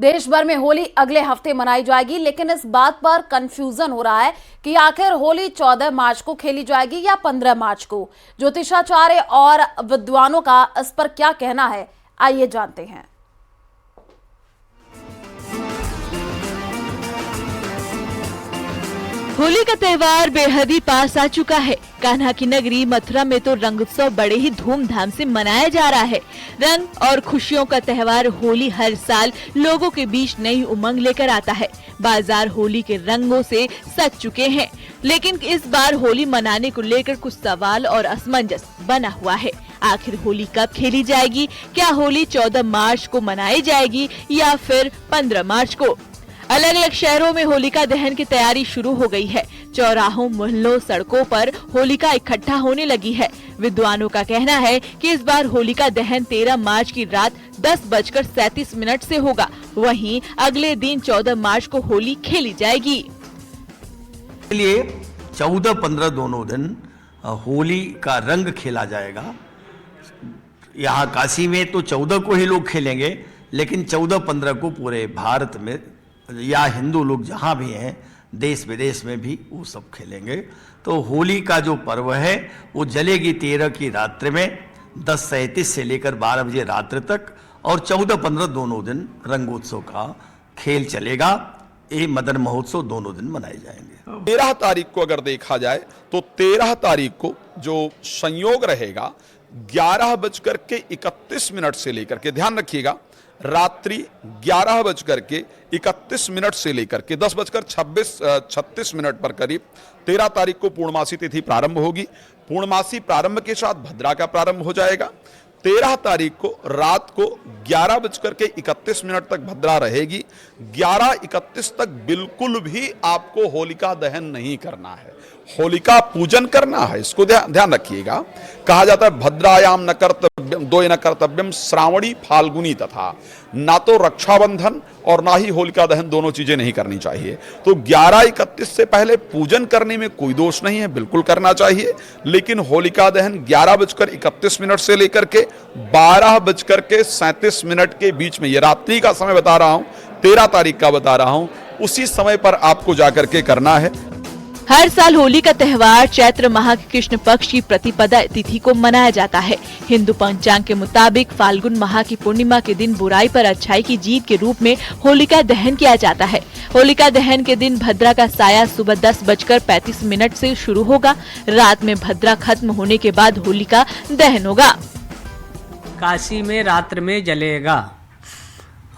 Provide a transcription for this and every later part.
देश भर में होली अगले हफ्ते मनाई जाएगी, लेकिन इस बात पर कंफ्यूजन हो रहा है कि आखिर होली 14 मार्च को खेली जाएगी या 15 मार्च को। ज्योतिषाचार्य और विद्वानों का इस पर क्या कहना है, आइए जानते हैं। होली का त्योहार बेहद ही पास आ चुका है। कान्हा की नगरी मथुरा में तो रंग उत्सव बड़े ही धूमधाम से मनाया जा रहा है। रंग और खुशियों का त्योहार होली हर साल लोगों के बीच नई उमंग लेकर आता है। बाजार होली के रंगों से सज चुके हैं, लेकिन इस बार होली मनाने को लेकर कुछ सवाल और असमंजस बना हुआ है। आखिर होली कब खेली जाएगी? क्या होली 14 मार्च को मनाई जाएगी या फिर 15 मार्च को? अलग अलग शहरों में होलिका दहन की तैयारी शुरू हो गई है। चौराहों, मोहल्लों, सड़कों पर होलिका इकट्ठा होने लगी है। विद्वानों का कहना है कि इस बार होलिका दहन 13 मार्च की रात 10:37 से होगा। वहीं अगले दिन 14 मार्च को होली खेली जाएगी। लिए 14-15 दोनों दिन होली का रंग खेला जाएगा। यहाँ काशी में तो 14 को ही लोग खेलेंगे, लेकिन 14-15 को पूरे भारत में या हिंदू लोग जहाँ भी हैं देश विदेश में भी वो सब खेलेंगे। तो होली का जो पर्व है वो जलेगी 13 की रात्रि में 10:37 से लेकर 12 बजे रात्रि तक, और 14-15 दोनों दिन रंगोत्सव का खेल चलेगा। ये मदन महोत्सव दोनों दिन मनाए जाएंगे। 13 तारीख को अगर देखा जाए तो 13 तारीख को जो संयोग रहेगा 11:31 से लेकर के, ध्यान रखिएगा, रात्रि 11:31 से लेकर के 10:36 पर करीब 13 तारीख को पूर्णमासी तिथि प्रारंभ होगी। पूर्णमासी प्रारंभ के साथ भद्रा का प्रारंभ हो जाएगा। 13 तारीख को रात को 11:31 तक भद्रा रहेगी। 11:31 तक बिल्कुल भी आपको होलिका दहन नहीं करना है, होलिका पूजन करना है। इसको ध्यान रखिएगा। कहा जाता है भद्रायाम न कर्तव्यम दो न कर्तव्यम श्रावणी फाल्गुनी तथा, ना तो रक्षाबंधन और ना ही होलिका दहन, दोनों चीजें नहीं करनी चाहिए। तो 11:31 से पहले पूजन करने में कोई दोष नहीं है, बिल्कुल करना चाहिए। लेकिन होलिका दहन 11:31 से लेकर के 12:37 के बीच में, ये रात्रि का समय बता रहा हूं, 13 तारीख का बता रहा हूं, उसी समय पर आपको जाकर के करना है। हर साल होली का त्योहार चैत्र माह के कृष्ण पक्ष की प्रतिपदा तिथि को मनाया जाता है। हिंदू पंचांग के मुताबिक फाल्गुन माह की पूर्णिमा के दिन बुराई पर अच्छाई की जीत के रूप में होलिका दहन किया जाता है। होलिका दहन के दिन भद्रा का साया सुबह 10:35 से शुरू होगा। रात में भद्रा खत्म होने के बाद होलिका दहन होगा। काशी में रात्र में जलेगा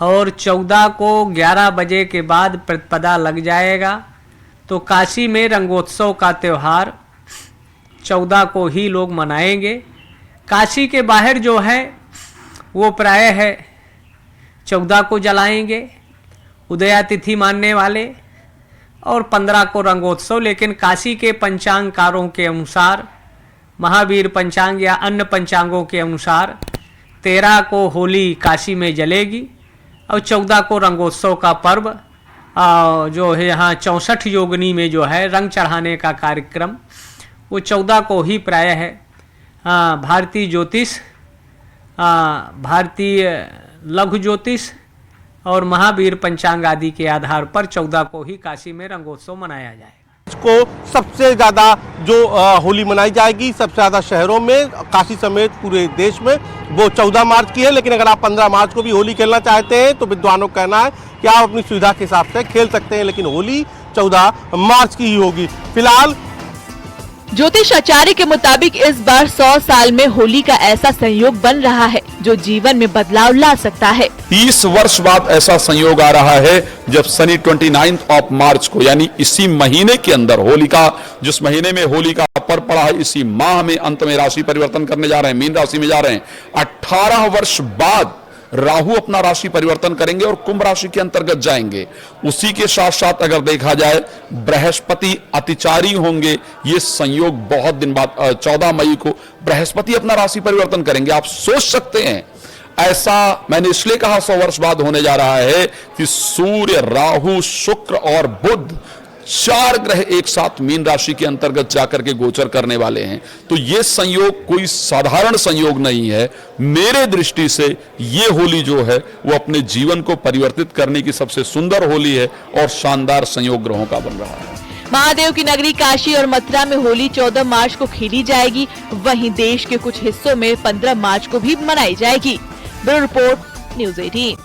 और 14 को 11 बजे के बाद प्रतिपदा लग जाएगा। तो काशी में रंगोत्सव का त्यौहार 14 को ही लोग मनाएंगे। काशी के बाहर जो है वो प्राय है 14 को जलाएंगे उदया तिथि मानने वाले, और 15 को रंगोत्सव। लेकिन काशी के पंचांगकारों के अनुसार, महावीर पंचांग या अन्य पंचांगों के अनुसार 13 को होली काशी में जलेगी और 14 को रंगोत्सव का पर्व जो है यहाँ 64 योगिनी में जो है रंग चढ़ाने का कार्यक्रम, वो 14 को ही प्राय है। भारतीय ज्योतिष, भारतीय लघु ज्योतिष और महावीर पंचांग आदि के आधार पर 14 को ही काशी में रंगोत्सव मनाया जाएगा। को सबसे ज्यादा जो होली मनाई जाएगी सबसे ज्यादा शहरों में, काशी समेत पूरे देश में, वो 14 मार्च की है। लेकिन अगर आप 15 मार्च को भी होली खेलना चाहते हैं तो विद्वानों का कहना है कि आप अपनी सुविधा के हिसाब से खेल सकते हैं, लेकिन होली 14 मार्च की ही होगी। फिलहाल ज्योतिषाचार्य के मुताबिक इस बार 100 साल में होली का ऐसा संयोग बन रहा है जो जीवन में बदलाव ला सकता है। 30 वर्ष बाद ऐसा संयोग आ रहा है जब शनि 29 मार्च को, यानी इसी महीने के अंदर होलिका, जिस महीने में होली का पर्व पड़ा है, इसी माह में अंत में राशि परिवर्तन करने जा रहे हैं, मीन राशि में जा रहे हैं। 18 वर्ष बाद राहु अपना राशि परिवर्तन करेंगे और कुंभ राशि के अंतर्गत जाएंगे। उसी के साथ साथ अगर देखा जाए बृहस्पति अतिचारी होंगे। ये संयोग बहुत दिन बाद 14 मई को बृहस्पति अपना राशि परिवर्तन करेंगे। आप सोच सकते हैं, ऐसा मैंने इसलिए कहा 100 वर्ष बाद होने जा रहा है कि सूर्य, राहु, शुक्र और बुध 4 ग्रह एक साथ मीन राशि के अंतर्गत जाकर के गोचर करने वाले हैं। तो ये संयोग कोई साधारण संयोग नहीं है। मेरे दृष्टि से ये होली जो है वो अपने जीवन को परिवर्तित करने की सबसे सुंदर होली है और शानदार संयोग ग्रहों का बन रहा है। महादेव की नगरी काशी और मथुरा में होली 14 मार्च को खेली जाएगी। वहीं देश के कुछ हिस्सों में 15 मार्च को भी मनाई जाएगी। Bureau report, news 18।